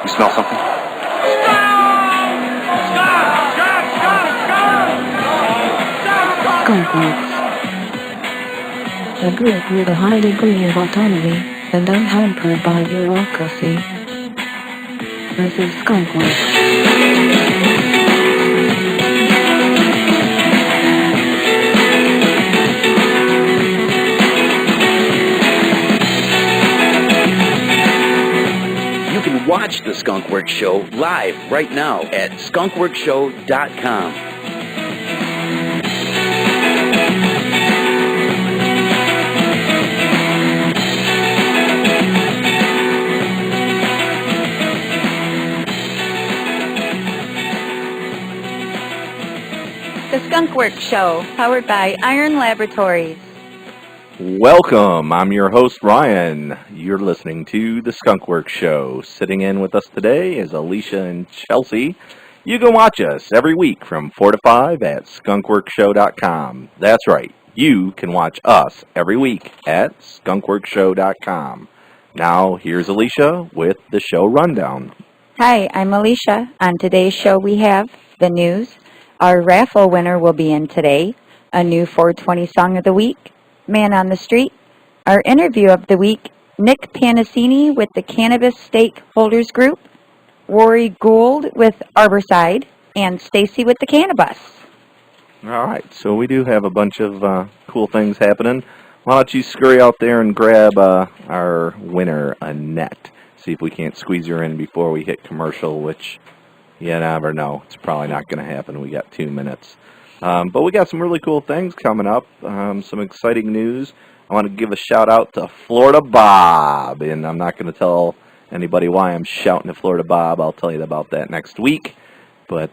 You smell something? Skunk Works. A group with a high degree of autonomy and unhampered by bureaucracy. This is Skunk Works. You can watch the Skunk Works Show live right now at skunkworkshow.com. The Skunk Works Show, powered by Iron Laboratories. Welcome. I'm your host, Ryan. You're listening to The Skunk Works Show. Sitting in with us today is Alicia and Chelsea. You can watch us every week from 4 to 5 at skunkworkshow.com. That's right. You can watch us every week at skunkworkshow.com. Now, here's Alicia with the show rundown. Hi, I'm Alicia. On today's show, we have the news. Our raffle winner will be in today. A new 420 song of the week. Man on the Street, our interview of the week, nick-panessidiIn with the Cannabis Stakeholders Group, Rhory Gould with Arborside, and Stacey with the Cannabus. All right, so we do have a bunch of cool things happening. Why don't you scurry out there and grab our winner, Annette. See if we can't squeeze her in before we hit commercial, which you never know. It's probably not going to happen. We got 2 minutes. But we got some really cool things coming up, some exciting news. I want to give a shout out to Florida Bob, and I'm not going to tell anybody why I'm shouting at Florida Bob. I'll tell you about that next week. But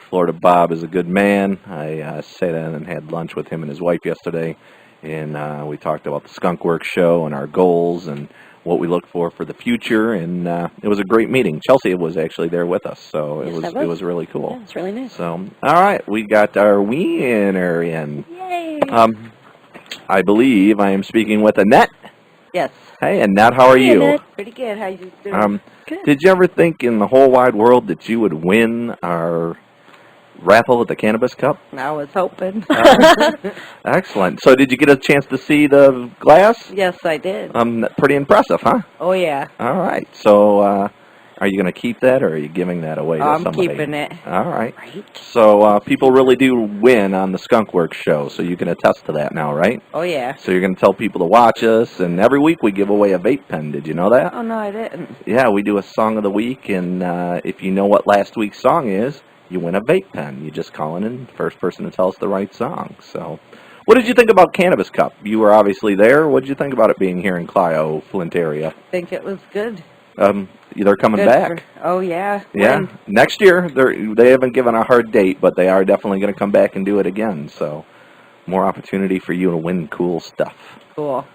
Florida Bob is a good man. I sat in and had lunch with him and his wife yesterday, and we talked about the Skunk Works show and our goals and what we look for the future, and it was a great meeting. Chelsea was actually there with us, so it was really cool. Yeah, it's really nice. So, all right, we got our winner in. Yay! I believe I am speaking with Annette. Yes. Hey, Annette, how are you? Annette. Pretty good. How you doing? Good. Did you ever think in the whole wide world that you would win our raffle at the Cannabis Cup? I was hoping. Excellent. So did you get a chance to see the glass? Yes, I did. Pretty impressive, huh? Oh, yeah. All right. So are you going to keep that, or are you giving that away to somebody? I'm keeping it. All right. So people really do win on the Skunk Works show, so you can attest to that now, right? Oh, yeah. So you're going to tell people to watch us, and every week we give away a vape pen. Did you know that? Oh, no, I didn't. Yeah, we do a song of the week, and if you know what last week's song is, you win a vape pen. You just call in, first person to tell us the right song. So, what did you think about Cannabis Cup? You were obviously there. What did you think about it being here in Clio, Flint area? I think it was good. They're coming Good back. Oh, yeah. Yeah, When? next year. They haven't given a hard date, but they are definitely going to come back and do it again. So, more opportunity for you to win cool stuff. Cool.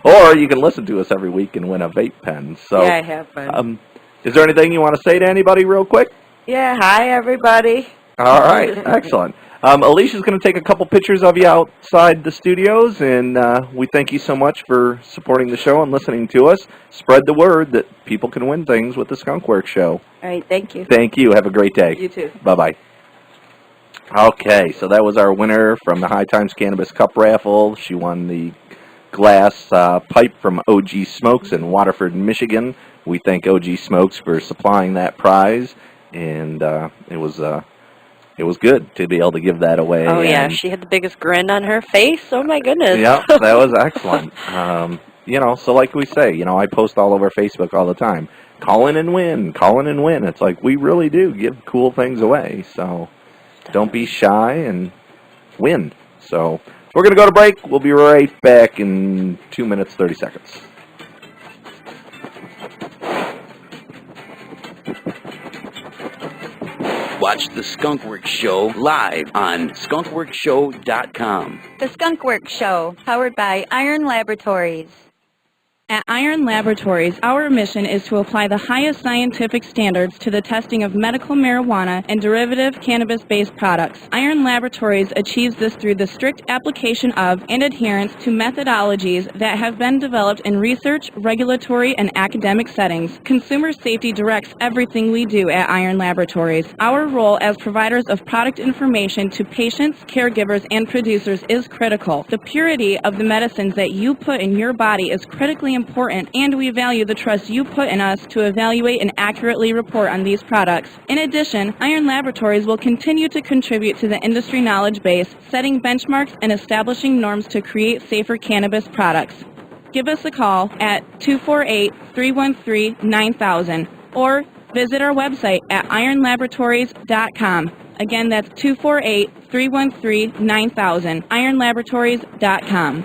Or you can listen to us every week and win a vape pen. So, Yeah, I have fun. Is there anything you want to say to anybody real quick? Yeah, hi, everybody. All right, excellent. Alicia's going to take a couple pictures of you outside the studios, and we thank you so much for supporting the show and listening to us. Spread the word that people can win things with the Skunk Works show. All right, thank you. Thank you. Have a great day. You too. Bye-bye. Okay, so that was our winner from the High Times Cannabis Cup raffle. She won the glass pipe from OG Smokes in Waterford, Michigan. We thank OG Smokes for supplying that prize. And it was good to be able to give that away. Oh, yeah, she had the biggest grin on her face. Oh, my goodness. Yeah, that was excellent. So like we say, I post all over Facebook all the time. Call in and win. Call in and win. It's like we really do give cool things away. So don't be shy and win. So we're going to go to break. We'll be right back in 2 minutes, 30 seconds. Watch the Skunk Works Show live on skunkworkshow.com. The Skunk Works Show, powered by Iron Laboratories. At Iron Laboratories, our mission is to apply the highest scientific standards to the testing of medical marijuana and derivative cannabis-based products. Iron Laboratories achieves this through the strict application of and adherence to methodologies that have been developed in research, regulatory, and academic settings. Consumer safety directs everything we do at Iron Laboratories. Our role as providers of product information to patients, caregivers, and producers is critical. The purity of the medicines that you put in your body is critically important, and we value the trust you put in us to evaluate and accurately report on these products. In addition, Iron Laboratories will continue to contribute to the industry knowledge base, setting benchmarks and establishing norms to create safer cannabis products. Give us a call at 248-313-9000 or visit our website at ironlaboratories.com. Again, that's 248-313-9000, ironlaboratories.com.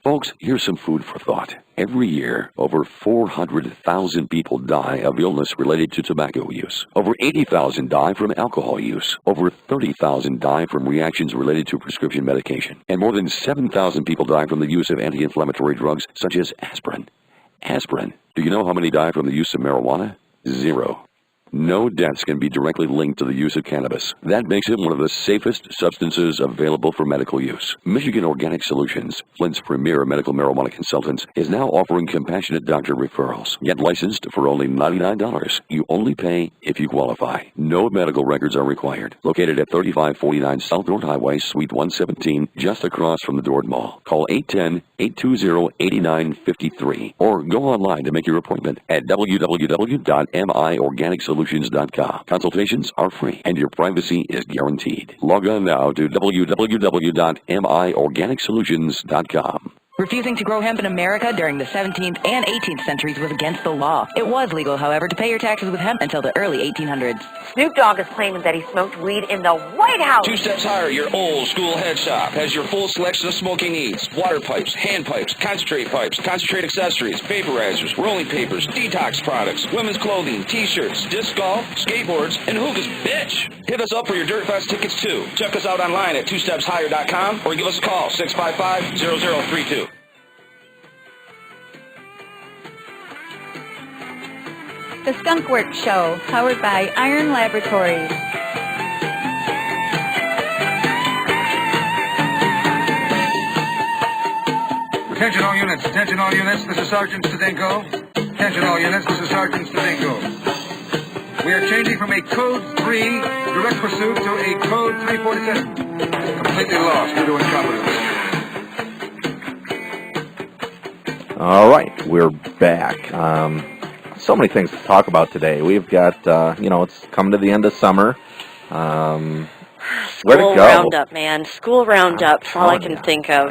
Folks, here's some food for thought. Every year, over 400,000 people die of illness related to tobacco use. Over 80,000 die from alcohol use. Over 30,000 die from reactions related to prescription medication. And more than 7,000 people die from the use of anti-inflammatory drugs such as aspirin. Aspirin. Do you know how many die from the use of marijuana? 0. No deaths can be directly linked to the use of cannabis. That makes it one of the safest substances available for medical use. Michigan Organic Solutions, Flint's premier medical marijuana consultants, is now offering compassionate doctor referrals. Get licensed for only $99. You only pay if you qualify. No medical records are required. Located at 3549 South North Highway, Suite 117, just across from the Dord Mall. Call 810-820-8953 or go online to make your appointment at www.miorganicsolutions.com. Consultations are free and your privacy is guaranteed. Log on now to www.miorganicsolutions.com. Refusing to grow hemp in America during the 17th and 18th centuries was against the law. It was legal, however, to pay your taxes with hemp until the early 1800s. Snoop Dogg is claiming that he smoked weed in the White House. 2 steps higher, your old school head shop has your full selection of smoking needs. Water pipes, hand pipes, concentrate accessories, vaporizers, rolling papers, detox products, women's clothing, t-shirts, disc golf, skateboards, and hookahs, bitch. Hit us up for your Dirt Fest tickets too. Check us out online at twostepshigher.com or give us a call, 655-0032. The Skunk Works Show, powered by Iron Laboratories. Attention all units, this is Sergeant Stadenko. Attention all units, this is Sergeant Stadenko. We are changing from a Code 3 direct pursuit to a Code 347. Completely lost due to incompetence. All right, we're back. So many things to talk about today. We've got, it's coming to the end of summer. Where to School go? roundup, man. School roundup's all I can think of.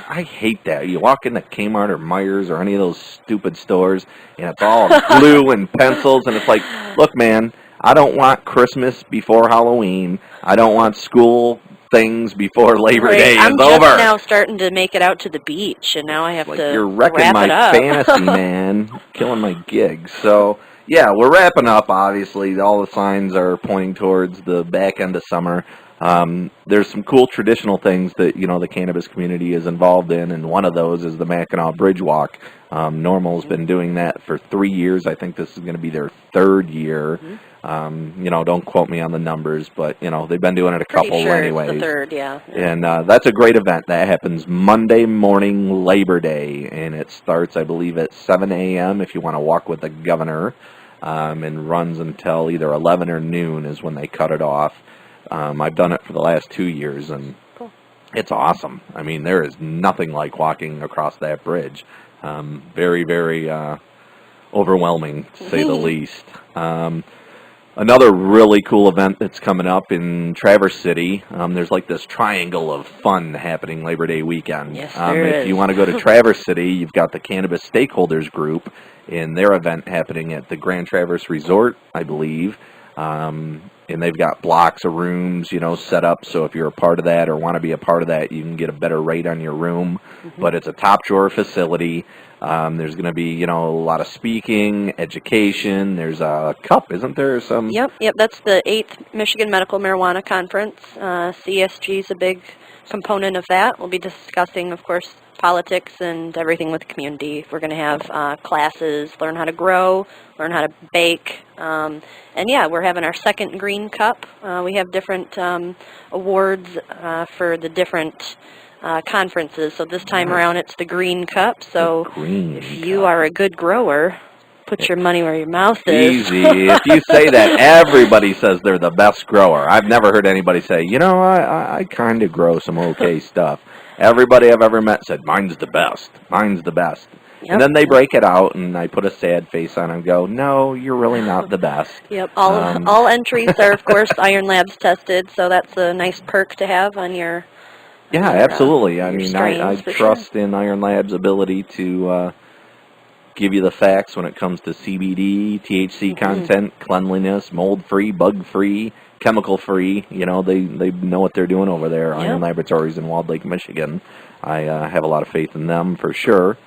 I hate that. You walk into Kmart or Myers or any of those stupid stores, and it's all glue and pencils, and it's like, look, man, I don't want Christmas before Halloween. I don't want school things before Labor Day is I'm over. just now starting to make it out to the beach, and now I have to You're wrecking wrap my it up. fantasy, man. Killing my gig. So, yeah, we're wrapping up, obviously. All the signs are pointing towards the back end of summer. There's some cool traditional things that, the cannabis community is involved in, and one of those is the Mackinac Bridge Walk. Normal's been doing that for 3 years. I think this is going to be their 3rd year. Don't quote me on the numbers, but, they've been doing it a couple anyways. It's the 3rd, yeah. And that's a great event. That happens Monday morning, Labor Day, and it starts, I believe, at 7 a.m. if you want to walk with the governor, and runs until either 11 or noon is when they cut it off. I've done it for the last 2 years, and it's awesome. I mean, there is nothing like walking across that bridge. Very, very overwhelming, to say the least. Another really cool event that's coming up in Traverse City, there's like this triangle of fun happening Labor Day weekend. Yes, there if is. you want to go to Traverse City, you've got the Cannabis Stakeholders Group in their event happening at the Grand Traverse Resort, I believe. And they've got blocks of rooms, set up, so if you're a part of that or want to be a part of that, you can get a better rate on your room. But it's a top-drawer facility. There's going to be, a lot of speaking, education. There's a cup, isn't there? Yep, that's the 8th Michigan Medical Marijuana Conference. CSG is a big component of that. We'll be discussing, of course, politics and everything with the community. We're going to have classes, learn how to grow, learn how to bake, and yeah, we're having our second Green Cup. We have different awards for the different conferences. So this time around, it's the Green Cup. So if you are a good grower, put your money where your mouth is. Easy. If you say that, everybody says they're the best grower. I've never heard anybody say, you know, I kind of grow some okay stuff. Everybody I've ever met said, mine's the best. Mine's the best. Yep. And then they break it out, and I put a sad face on and go, no, you're really not the best. Yep. All entries are, of course, Iron Labs tested, so that's a nice perk to have on your Yeah, absolutely. I mean, I trust in Iron Labs' ability to give you the facts when it comes to CBD, THC content, cleanliness, mold-free, bug-free, chemical-free. You know, they know what they're doing over there, Iron Laboratories in Walled Lake, Michigan. I have a lot of faith in them for sure.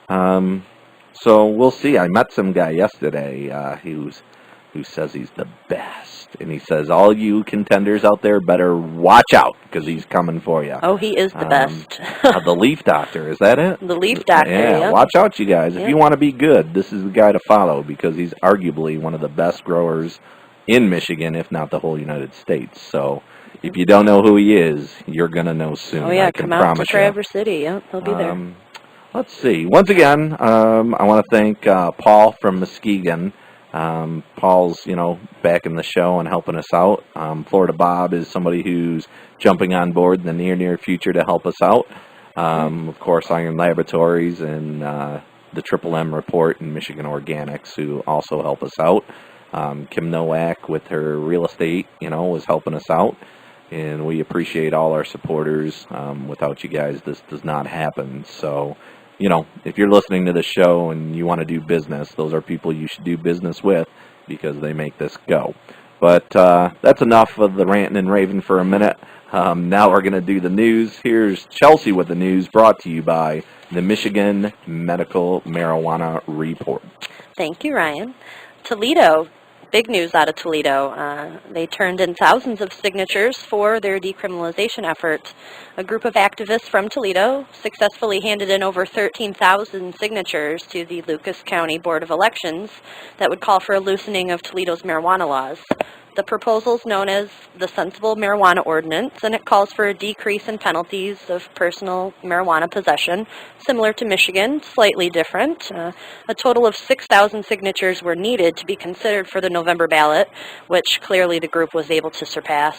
So we'll see. I met some guy yesterday who says he's the best. And he says, all you contenders out there better watch out, because he's coming for you. Oh, he is the best. The Leaf Doctor, is that it? The Leaf Doctor, yeah. Watch out, you guys. If you want to be good, this is the guy to follow, because he's arguably one of the best growers in Michigan, if not the whole United States. So if you don't know who he is, you're going to know soon. Oh, yeah, I can come out promise to Traverse City. Yeah, he'll be there. Let's see. Once again, I want to thank Paul from Muskegon. Paul's, back in the show and helping us out. Florida Bob is somebody who's jumping on board in the near future to help us out. Of course, Iron Laboratories and the Triple M Report and Michigan Organics, who also help us out. Kim Nowak with her real estate, was helping us out. And we appreciate all our supporters. Without you guys, this does not happen. So, if you're listening to the show and you want to do business, those are people you should do business with, because they make this go. But that's enough of the ranting and raving for a minute. Now we're going to do the news. Here's Chelsea with the news, brought to you by the Michigan Medical Marijuana Report. Thank you, Ryan. Toledo. Big news out of Toledo. They turned in thousands of signatures for their decriminalization effort. A group of activists from Toledo successfully handed in over 13,000 signatures to the Lucas County Board of Elections that would call for a loosening of Toledo's marijuana laws. The proposal is known as the Sensible Marijuana Ordinance, and it calls for a decrease in penalties of personal marijuana possession, similar to Michigan, slightly different. A total of 6,000 signatures were needed to be considered for the November ballot, which clearly the group was able to surpass.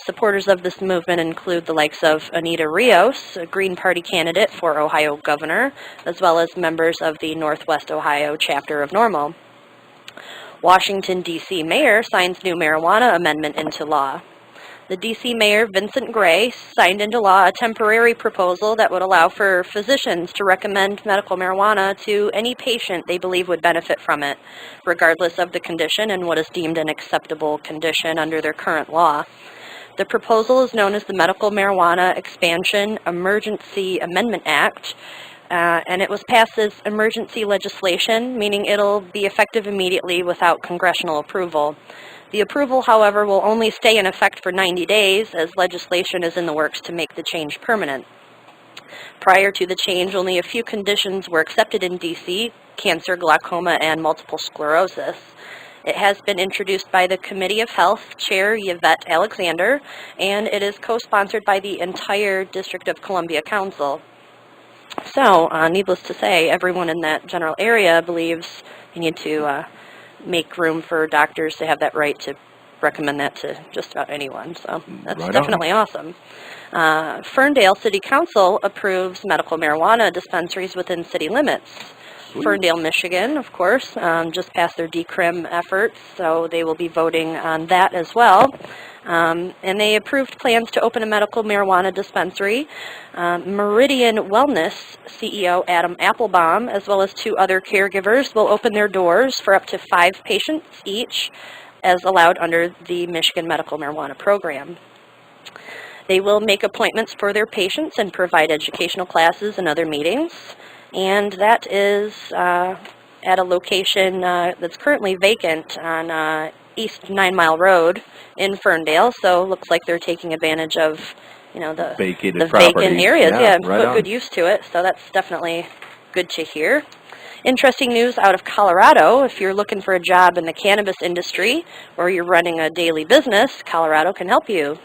Supporters of this movement include the likes of Anita Rios, a Green Party candidate for Ohio governor, as well as members of the Northwest Ohio chapter of NORML. Washington, D.C. mayor signs new marijuana amendment into law. The D.C. mayor, Vincent Gray, signed into law a temporary proposal that would allow for physicians to recommend medical marijuana to any patient they believe would benefit from it, regardless of the condition and what is deemed an acceptable condition under their current law. The proposal is known as the Medical Marijuana Expansion Emergency Amendment Act, and it was passed as emergency legislation, meaning it'll be effective immediately without congressional approval. The approval, however, will only stay in effect for 90 days, as legislation is in the works to make the change permanent. Prior to the change, only a few conditions were accepted in D.C., cancer, glaucoma, and multiple sclerosis. It has been introduced by the Committee of Health Chair Yvette Alexander, and it is co-sponsored by the entire District of Columbia Council. So, needless to say, everyone in that general area believes you need to make room for doctors to have that right to recommend that to just about anyone. So that's definitely awesome. Ferndale City Council approves medical marijuana dispensaries within city limits. Sweet. Ferndale, Michigan, of course, just passed their decrim efforts, so they will be voting on that as well. And they approved plans to open a medical marijuana dispensary. Meridian Wellness CEO Adam Applebaum, as well as 2 other caregivers, will open their doors for up to 5 patients each, as allowed under the Michigan Medical Marijuana Program. They will make appointments for their patients and provide educational classes and other meetings. And that is at a location that's currently vacant on East 9 Mile Road in Ferndale, so it looks like they're taking advantage of the vacated vacant properties. areas, and right put on. good use to it. So that's definitely good to hear. Interesting news out of Colorado. If you're looking for a job in the cannabis industry or you're running a daily business, Colorado can help you.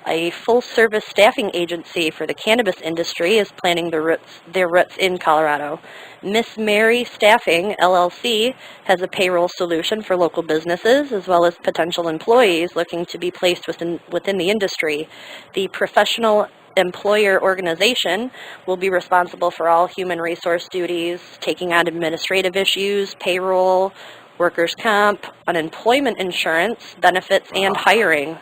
A full-service staffing agency for the cannabis industry is planning their roots in Colorado. Miss Mary Staffing, LLC, has a payroll solution for local businesses as well as potential employees looking to be placed within the industry. The professional employer organization will be responsible for all human resource duties, taking on administrative issues, payroll, workers' comp, unemployment insurance, benefits, and hiring.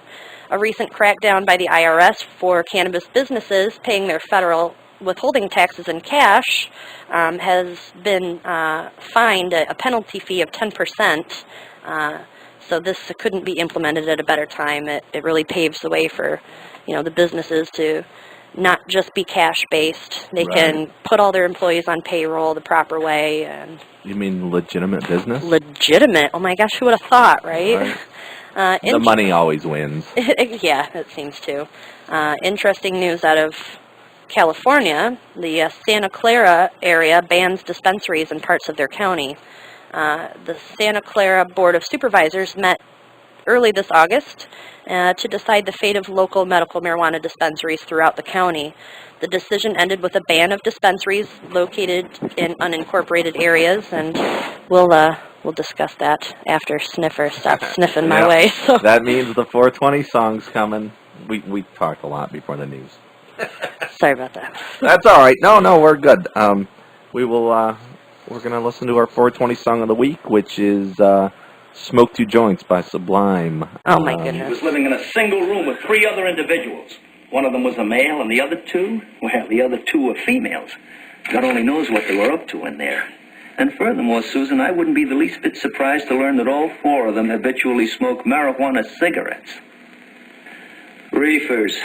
A recent crackdown by the IRS for cannabis businesses paying their federal withholding taxes in cash has been fined a penalty fee of 10%. So this couldn't be implemented at a better time. It really paves the way for, the businesses to not just be cash-based. They can put all their employees on payroll the proper way. And You mean legitimate business? legitimate. Oh my gosh, who would have thought, right? The money always wins. Yeah, it seems to. Interesting news out of California. The Santa Clara area bans dispensaries in parts of their county. The Santa Clara Board of Supervisors met early this August to decide the fate of local medical marijuana dispensaries throughout the county. The decision ended with a ban of dispensaries located in unincorporated areas, and we'll discuss that after Sniffer stops sniffing my way. So that means the 420 song's coming. We talked a lot before the news. Sorry about that. That's all right. No, we're good. We're gonna listen to our 420 song of the week, which is "Smoke Two Joints" by Sublime. Oh my goodness. He was living in a single room with 3 other individuals. One of them was a male, and the other 2, well, the other 2 were females. God only knows what they were up to in there. And furthermore, Susan, I wouldn't be the least bit surprised to learn that all 4 of them habitually smoke marijuana cigarettes. Reefers.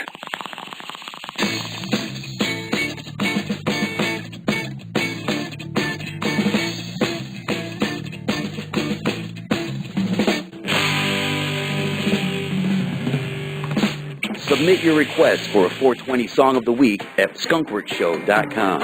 Submit your request for a 420 Song of the Week at skunkworkshow.com.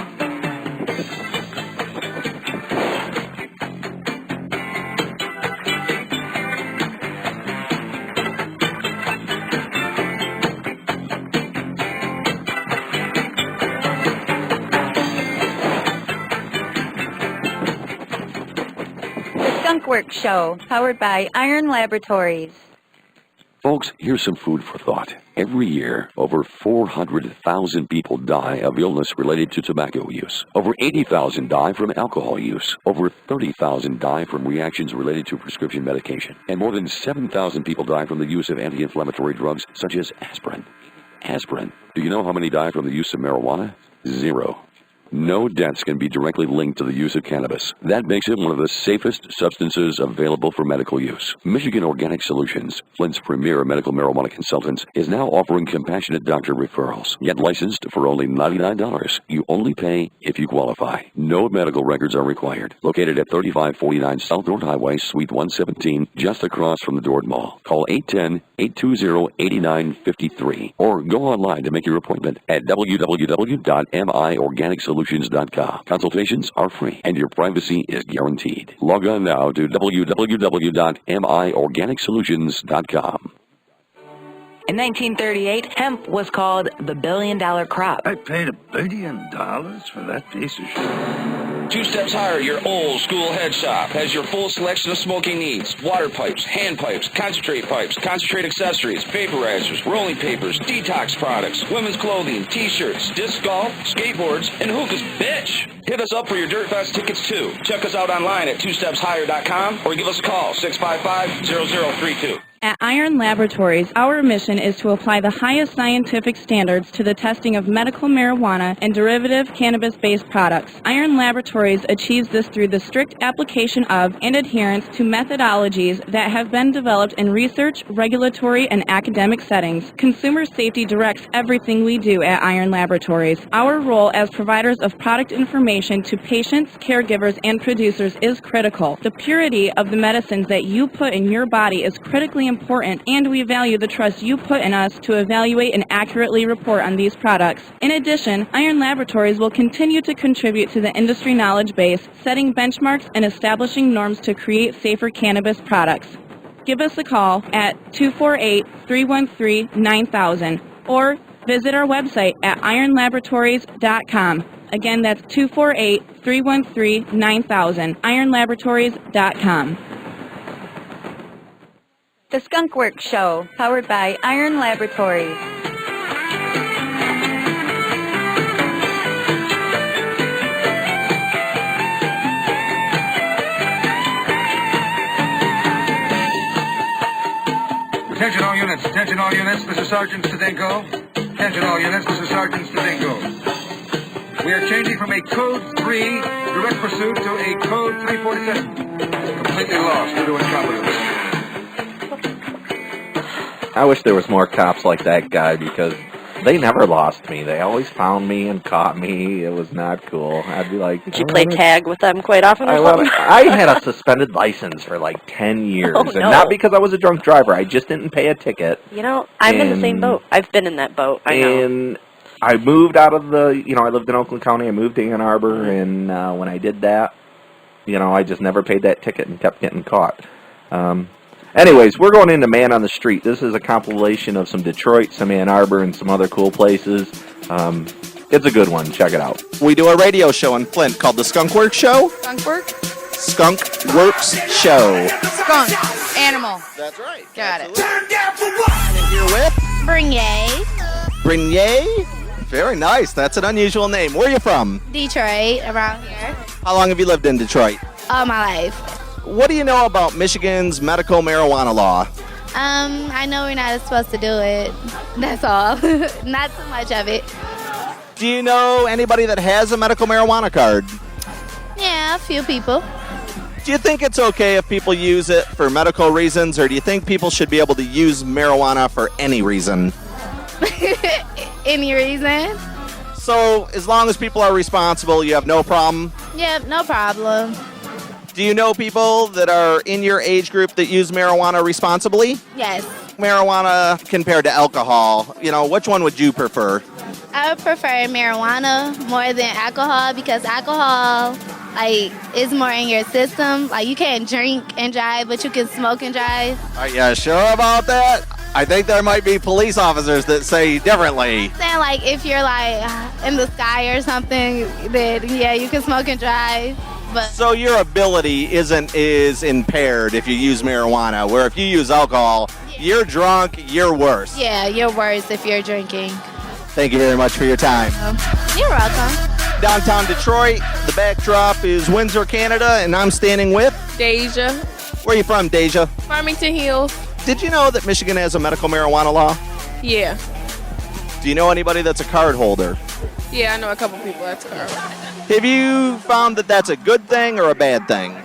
The Skunk Works Show, powered by Iron Laboratories. Folks, here's some food for thought. Every year, over 400,000 people die of illness related to tobacco use. Over 80,000 die from alcohol use. Over 30,000 die from reactions related to prescription medication. And more than 7,000 people die from the use of anti-inflammatory drugs such as aspirin. Aspirin. Do you know how many die from the use of marijuana? 0. No deaths can be directly linked to the use of cannabis. That makes it one of the safest substances available for medical use. Michigan Organic Solutions, Flint's premier medical marijuana consultants, is now offering compassionate doctor referrals. Get licensed for only $99. You only pay if you qualify. No medical records are required. Located at 3549 South Road Highway, Suite 117, just across from the Dord Mall. Call 810-820-8953 or go online to make your appointment at www.miorganicsolutions.com. Consultations are free and your privacy is guaranteed. Log on now to www.miorganicsolutions.com. In 1938, hemp was called the billion-dollar crop. I paid $1 billion for that piece of shit. 2 steps higher, your old school head shop has your full selection of smoking needs. Water pipes, hand pipes, concentrate accessories, vaporizers, rolling papers, detox products, women's clothing, t-shirts, disc golf, skateboards, and hookahs, bitch! Hit us up for your Dirt Fest tickets too. Check us out online at twostepshigher.com or give us a call, 655-0032. At Iron Laboratories, our mission is to apply the highest scientific standards to the testing of medical marijuana and derivative cannabis-based products. Iron Laboratories achieves this through the strict application of and adherence to methodologies that have been developed in research, regulatory, and academic settings. Consumer safety directs everything we do at Iron Laboratories. Our role as providers of product information to patients, caregivers, and producers is critical. The purity of the medicines that you put in your body is critically extremely important, and we value the trust you put in us to evaluate and accurately report on these products. In addition, Iron Laboratories will continue to contribute to the industry knowledge base, setting benchmarks and establishing norms to create safer cannabis products. Give us a call at 248-313-9000 or visit our website at ironlaboratories.com. Again, that's 248-313-9000, ironlaboratories.com. The Skunk Works Show, powered by Iron Laboratories. Attention all units, attention all units, this is Sergeant Stadenko. Attention all units, this is Sergeant Stadenko. We are changing from a Code 3 direct pursuit to a Code 347. Completely lost due to incompetence. I wish there was more cops like that guy because they never lost me. They always found me and caught me. It was not cool. I'd be like... Did you play tag with them quite often? I had a suspended license for like 10 years. Oh, no. And not because I was a drunk driver. I just didn't pay a ticket. You know, I'm in the same boat. I've been in that boat. I know. And I moved out of I lived in Oakland County. I moved to Ann Arbor. And when I did that, I just never paid that ticket and kept getting caught. Anyways, we're going into Man on the Street. This is a compilation of some Detroit, some Ann Arbor, and some other cool places. It's a good one. Check it out. We do a radio show in Flint called the Skunk Works Show. Skunk Work? Skunk Works Show. Skunk. Animal. That's right. Got it. And here with? Bernier. Bernier? Very nice. That's an unusual name. Where are you from? Detroit, around here. How long have you lived in Detroit? All my life. What do you know about Michigan's medical marijuana law? I know we're not supposed to do it. That's all. Not too much of it. Do you know anybody that has a medical marijuana card? Yeah, a few people. Do you think it's okay if people use it for medical reasons, or do you think people should be able to use marijuana for any reason? Any reason? So, as long as people are responsible, you have no problem? Yep, no problem. Do you know people that are in your age group that use marijuana responsibly? Yes. Marijuana compared to alcohol, which one would you prefer? I would prefer marijuana more than alcohol because alcohol, is more in your system. You can't drink and drive, but you can smoke and drive. Are you sure about that? I think there might be police officers that say differently. Saying if you're in the sky or something, then yeah, you can smoke and drive. But so your ability is impaired if you use marijuana, where if you use alcohol, you're drunk, you're worse. Yeah, you're worse if you're drinking. Thank you very much for your time. You're welcome. Downtown Detroit, the backdrop is Windsor, Canada, and I'm standing with... Deja. Where are you from, Deja? Farmington Hills. Did you know that Michigan has a medical marijuana law? Yeah. Do you know anybody that's a card holder? Yeah, I know a couple people that's card holder. Have you found that that's a good thing or a bad thing?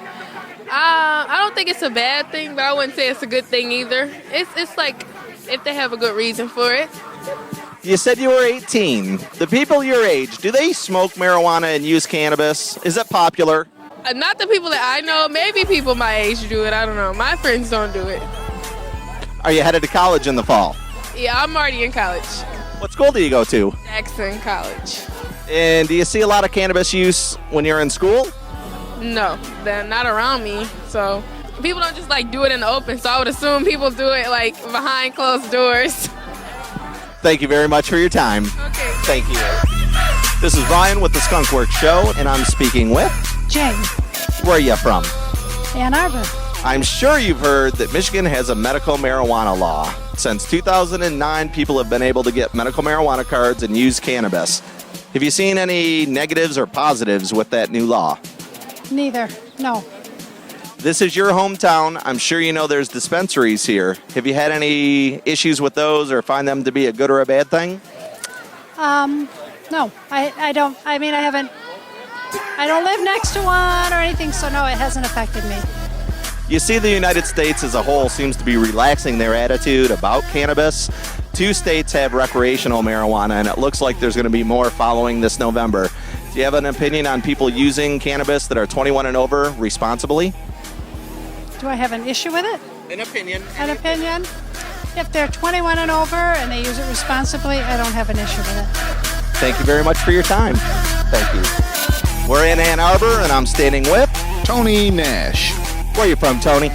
I don't think it's a bad thing, but I wouldn't say it's a good thing either. It's like if they have a good reason for it. You said you were 18. The people your age, do they smoke marijuana and use cannabis? Is it popular? Not the people that I know. Maybe people my age do it. I don't know. My friends don't do it. Are you headed to college in the fall? Yeah, I'm already in college. What school do you go to? Jackson College. And do you see a lot of cannabis use when you're in school? No, they're not around me. So people don't just do it in the open. So I would assume people do it behind closed doors. Thank you very much for your time. Okay. Thank you. This is Ryan with the Skunk Works Show, and I'm speaking with... Jane. Where are you from? Ann Arbor. I'm sure you've heard that Michigan has a medical marijuana law. Since 2009, people have been able to get medical marijuana cards and use cannabis. Have you seen any negatives or positives with that new law? Neither. No. This is your hometown. I'm sure you know there's dispensaries here. Have you had any issues with those or find them to be a good or a bad thing? No. I don't. I mean, I don't live next to one or anything, so no, it hasn't affected me. You see, the United States as a whole seems to be relaxing their attitude about cannabis. 2 states have recreational marijuana, and it looks like there's going to be more following this November. Do you have an opinion on people using cannabis that are 21 and over responsibly? Do I have an issue with it? An opinion. An opinion. If they're 21 and over and they use it responsibly, I don't have an issue with it. Thank you very much for your time. Thank you. We're in Ann Arbor, and I'm standing with Tony Nash. Where are you from, Tony?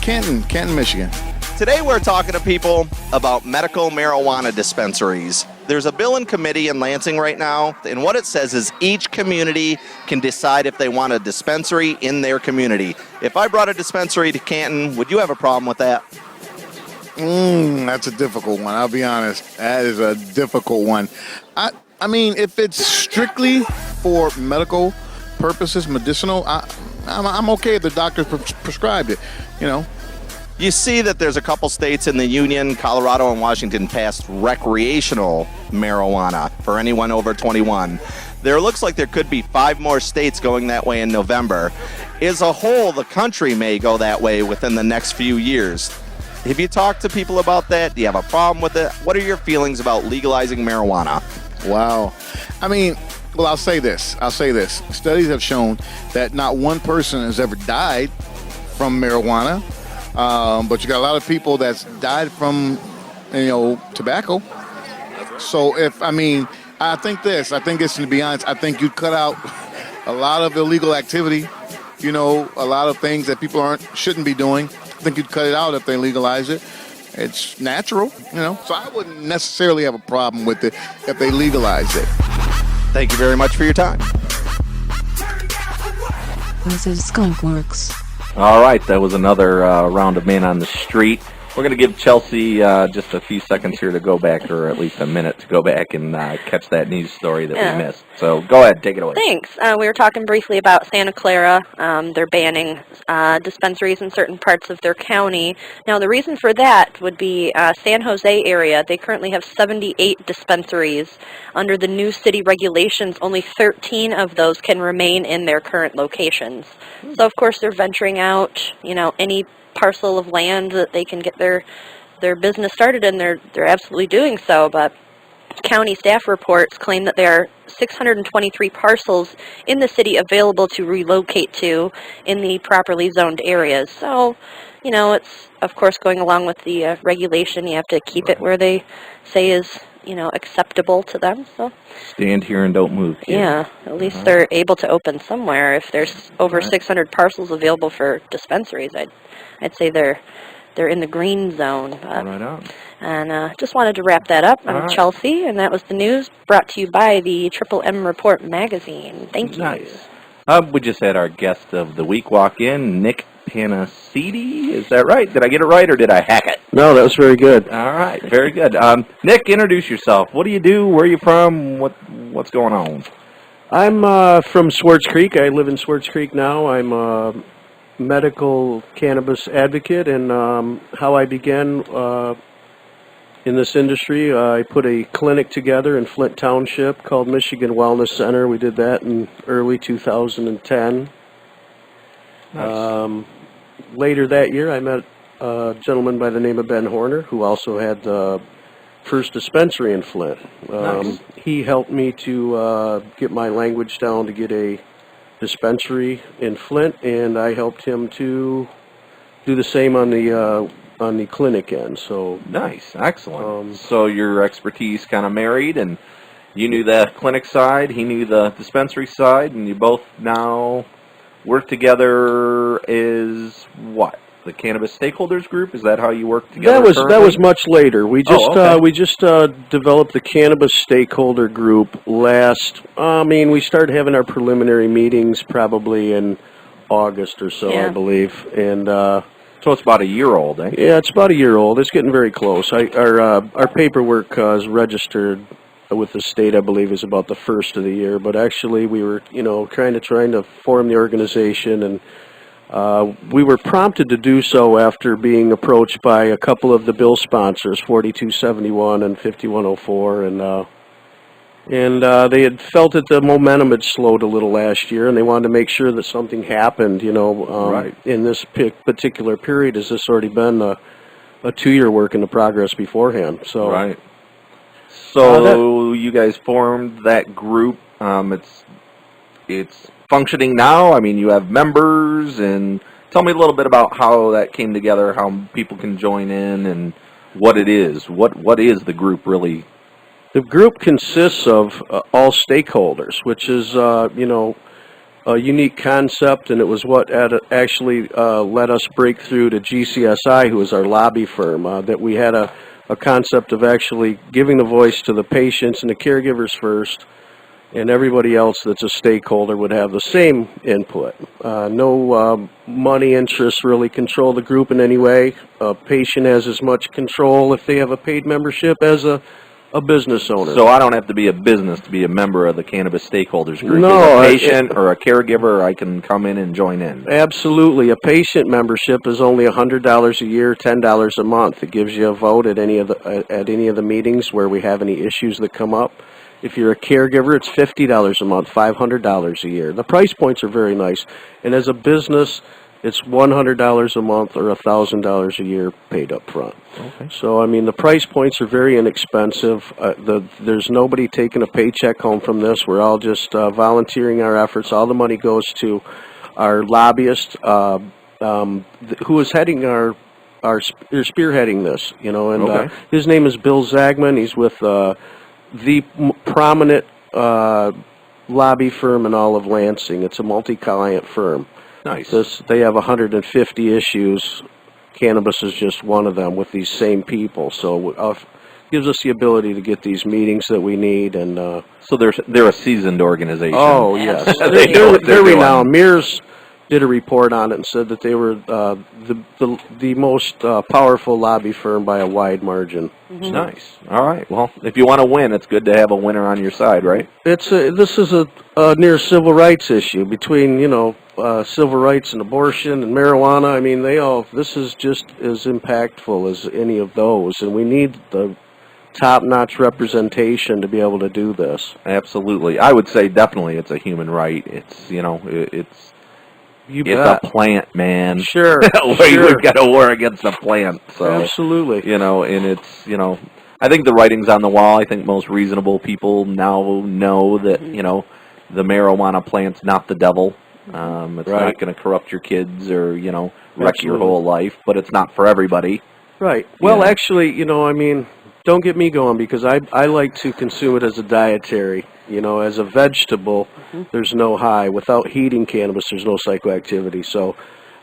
Canton, Michigan. Today we're talking to people about medical marijuana dispensaries. There's a bill in committee in Lansing right now, and what it says is each community can decide if they want a dispensary in their community. If I brought a dispensary to Canton, would you have a problem with that? That's a difficult one. I'll be honest. That is a difficult one. I mean, if it's strictly for medical purposes, medicinal, I'm okay if the doctor prescribed it, you know. You see that there's a couple states in the union, Colorado and Washington, passed recreational marijuana for anyone over 21. There looks like there could be 5 more states going that way in November. As a whole, the country may go that way within the next few years. Have you talked to people about that? Do you have a problem with it? What are your feelings about legalizing marijuana? Wow. I mean, well, I'll say this. Studies have shown that not one person has ever died from marijuana. But you got a lot of people that's died from, tobacco. So I think it's, to be honest, I think you'd cut out a lot of illegal activity, a lot of things that people shouldn't be doing. I think you'd cut it out if they legalize it. It's natural, so I wouldn't necessarily have a problem with it if they legalize it. Thank you very much for your time. This is Skunk Works. All right, that was another round of Man on the Street. We're going to give Chelsea just a few seconds here to go back, or at least a minute to go back and catch that news story that we missed. So go ahead, take it away. Thanks. We were talking briefly about Santa Clara. They're banning dispensaries in certain parts of their county. Now, the reason for that would be San Jose area. They currently have 78 dispensaries. Under the new city regulations, only 13 of those can remain in their current locations. So, of course, they're venturing out, any parcel of land that they can get their business started in, they're absolutely doing so. But county staff reports claim that there are 623 parcels in the city available to relocate to in the properly zoned areas. So, it's, of course, going along with the regulation. You have to keep it where they say is, acceptable to them. So stand here and don't move. Yeah, at least they're able to open somewhere. If there's over 600 parcels available for dispensaries, I'd say they're in the green zone. Right on. And just wanted to wrap that up. I'm Chelsea, and that was the news brought to you by the Triple M Report magazine. Thank you. Nice. We just had our guest of the week walk in, nick-panessidiIn. Is that right? Did I get it right, or did I hack it? No, that was very good. All right, very good. Nick, introduce yourself. What do you do? Where are you from? What's going on? I'm from Swartz Creek. I live in Swartz Creek now. I'm a medical cannabis advocate, and how I began in this industry, I put a clinic together in Flint Township called Michigan Wellness Center. We did that in early 2010. Nice. Later that year, I met a gentleman by the name of Ben Horner, who also had the first dispensary in Flint. Nice. He helped me to get my language down to get a dispensary in Flint, and I helped him to do the same on the clinic end. So nice, excellent. So your expertise kind of married, and you knew the clinic side, he knew the dispensary side, and you both now work together as what? The Cannabis Stakeholders Group? Is that how you work together? That was much later. We just developed the Cannabis Stakeholder Group last. We started having our preliminary meetings probably in August or so, I believe, and. So it's about a year old, eh? Yeah, it's about a year old. It's getting very close. Our paperwork is registered with the state, I believe, is about the first of the year. But actually, we were, trying to form the organization, and we were prompted to do so after being approached by a couple of the bill sponsors, 4271 and 5104, and they had felt that the momentum had slowed a little last year, and they wanted to make sure that something happened, in this particular period. Has this already been a 2-year work in the progress beforehand? So, right. So you guys formed that group. It's functioning now. I mean, you have members, and Tell me a little bit about how that came together, how people can join in, and what it is. What is the group really? The group consists of all stakeholders, which is, a unique concept, and it was what actually let us break through to GCSI, who is our lobby firm, that we had a concept of actually giving the voice to the patients and the caregivers first, and everybody else that's a stakeholder would have the same input. No money interests really control the group in any way. A patient has as much control if they have a paid membership as a business owner. So I don't have to be a business to be a member of the Cannabis Stakeholders Group. No, As a patient or a caregiver, I can come in and join in. Absolutely. A patient membership is only $100 a year, $10 a month. It gives you a vote at any of the meetings where we have any issues that come up. If you're a caregiver, it's $50 a month, $500 a year. The price points are very nice. And as a business, it's $100 a month or $1,000 a year paid up front. Okay. So, I mean, the price points are very inexpensive. There's nobody taking a paycheck home from this. We're all just volunteering our efforts. All the money goes to our lobbyist, who is heading they're spearheading this, and Okay. His name is Bill Zagman. He's with the prominent lobby firm in all of Lansing. It's a multi-client firm. Nice. They have 150 issues. Cannabis is just one of them with these same people. So gives us the ability to get these meetings that we need. And so they're a seasoned organization. Oh, yes. they're renowned. Mears did a report on it and said that they were the most powerful lobby firm by a wide margin. Mm-hmm. Nice. All right. Well, if you want to win, it's good to have a winner on your side, right? This is a near civil rights issue between civil rights and abortion and marijuana. I mean, this is just as impactful as any of those, and we need the top-notch representation to be able to do this. Absolutely. I would say definitely it's a human right. It's it's a plant, man. Sure. We've got a war against the plant. So absolutely. And it's I think the writing's on the wall. I think most reasonable people now know that the marijuana plant's not the devil. It's not going to corrupt your kids or wreck your whole life, but it's not for everybody. Right. Well, actually, don't get me going, because I like to consume it as a dietary. As a vegetable, there's no high. Without heating cannabis, there's no psychoactivity. So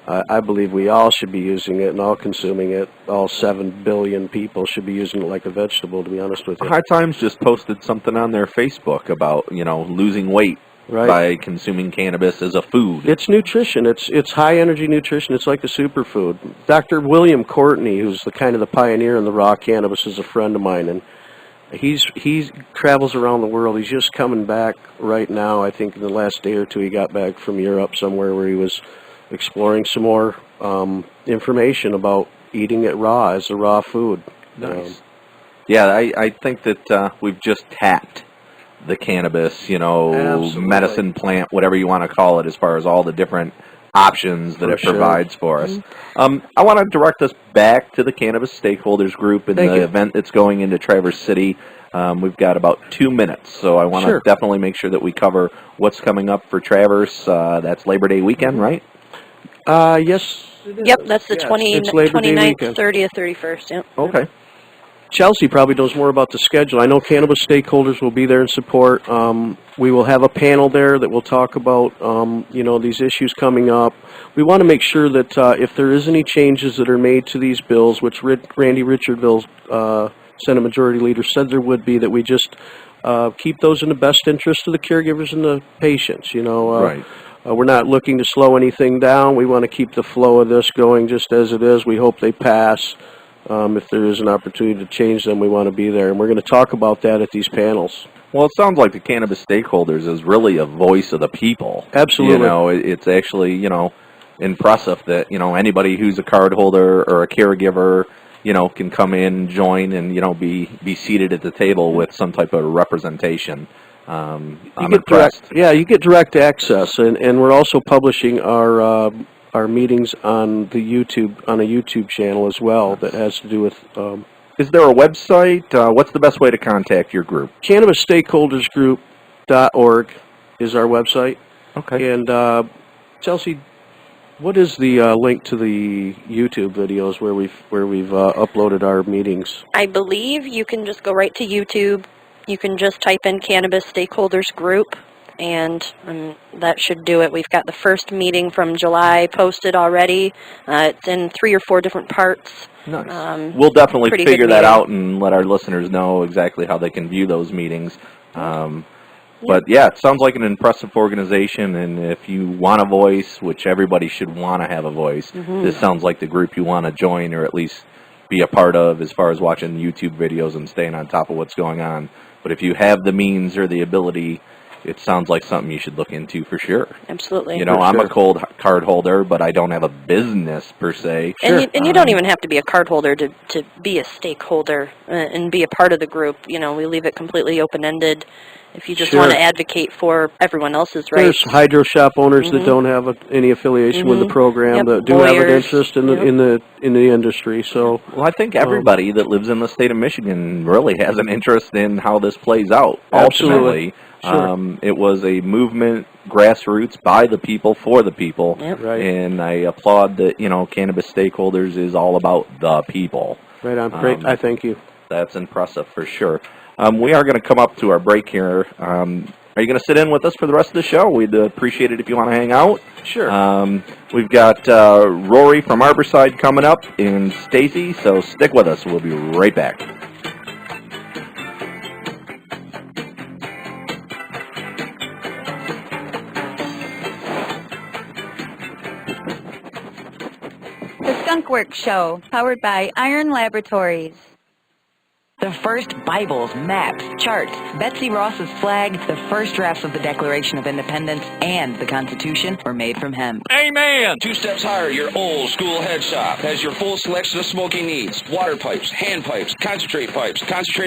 I believe we all should be using it and all consuming it. All 7 billion people should be using it like a vegetable, to be honest with you. Hard Times just posted something on their Facebook about, losing weight by consuming cannabis as a food. It's nutrition. It's high-energy nutrition. It's like a superfood. Dr. William Courtney, who's the pioneer in the raw cannabis, is a friend of mine, and he travels around the world. He's just coming back right now. I think in the last day or two he got back from Europe somewhere where he was exploring some more information about eating it raw as a raw food. Nice. I think that we've just tapped the cannabis, medicine plant, whatever you want to call it, as far as all the different options that it provides for us. I want to direct us back to the Cannabis Stakeholders Group and the event that's going into Traverse City. We've got about 2 minutes, so I want to definitely make sure that we cover what's coming up for Traverse. That's Labor Day weekend, right? Yes. Yep, that's the 29th, 30th, 31st. Yep. Okay. Chelsea probably knows more about the schedule. I know Cannabis Stakeholders will be there in support. We will have a panel there that will talk about, these issues coming up. We want to make sure that if there is any changes that are made to these bills, which Randy Richardville, Senate Majority Leader, said there would be, that we just keep those in the best interest of the caregivers and the patients. Right. We're not looking to slow anything down. We want to keep the flow of this going just as it is. We hope they pass. If there is an opportunity to change them, we want to be there. And we're going to talk about that at these panels. Well, it sounds like the Cannabis Stakeholders is really a voice of the people. Absolutely. It's actually, impressive that, anybody who's a card holder or a caregiver, can come in, join, and, be seated at the table with some type of representation. I'm impressed. You get direct access. And we're also publishing our meetings on a YouTube channel as well that has to do with... Is there a website? What's the best way to contact your group? CannabisStakeholdersGroup.org is our website. Okay. And Chelsea, What is the link to the YouTube videos where we've uploaded our meetings? I believe you can just go right to YouTube. You can just type in Cannabis Stakeholders Group, and that should do it. We've got the first meeting from July posted already. It's in 3 or 4 different parts. Nice. We'll definitely figure that out and let our listeners know exactly how they can view those meetings. But yeah, it sounds like an impressive organization, and if you want a voice, which everybody should want to have a voice, this sounds like the group you want to join or at least be a part of as far as watching YouTube videos and staying on top of what's going on. But if you have the means or the ability, it sounds like something you should look into for sure. Absolutely. You know, I'm a cold card holder, but I don't have a business per se. And you don't even have to be a card holder to be a stakeholder and be a part of the group. You know, we leave it completely open-ended. If you just want to advocate for everyone else's rights. There's hydro shop owners that don't have any affiliation with the program, that do have an interest in the industry. So, well, I think everybody that lives in the state of Michigan really has an interest in how this plays out. Absolutely. Ultimately, it was a movement, grassroots, by the people, for the people, Right. And I applaud that. You know, Cannabis Stakeholders is all about the people. Right on. Great. I thank you. That's impressive for sure. We are going to come up to our break here. Are you going to sit in with us for the rest of the show? We'd appreciate it if you want to hang out. Sure. We've got Rhory from Arborside coming up and Stacey, so stick with us. We'll be right back. The Skunk Works Show, powered by Iron Laboratories. The first Bibles, maps, charts, Betsy Ross's flag, the first drafts of the Declaration of Independence, and the Constitution were made from hemp. Amen! 2 Steps Higher, your old school head shop, has your full selection of smoking needs. Water pipes, hand pipes, concentrate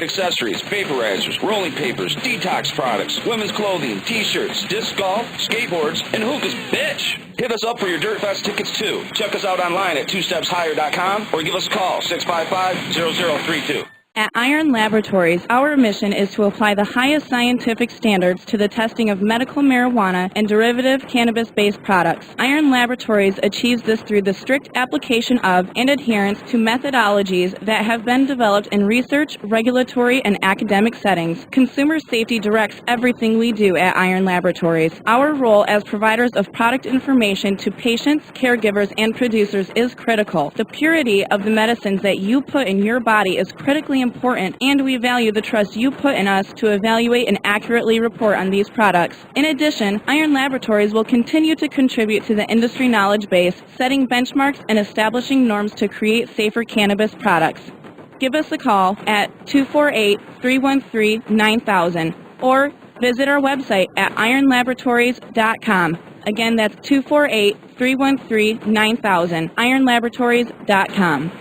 accessories, vaporizers, rolling papers, detox products, women's clothing, t-shirts, disc golf, skateboards, and hookahs, bitch! Hit us up for your Dirt Fest tickets, too. Check us out online at 2stepshigher.com or give us a call, 655-0032. At Iron Laboratories, our mission is to apply the highest scientific standards to the testing of medical marijuana and derivative cannabis-based products. Iron Laboratories achieves this through the strict application of and adherence to methodologies that have been developed in research, regulatory, and academic settings. Consumer safety directs everything we do at Iron Laboratories. Our role as providers of product information to patients, caregivers, and producers is critical. The purity of the medicines that you put in your body is critically important, and we value the trust you put in us to evaluate and accurately report on these products. In addition, Iron Laboratories will continue to contribute to the industry knowledge base, setting benchmarks and establishing norms to create safer cannabis products. Give us a call at 248-313-9000 or visit our website at ironlaboratories.com. Again, that's 248-313-9000, ironlaboratories.com.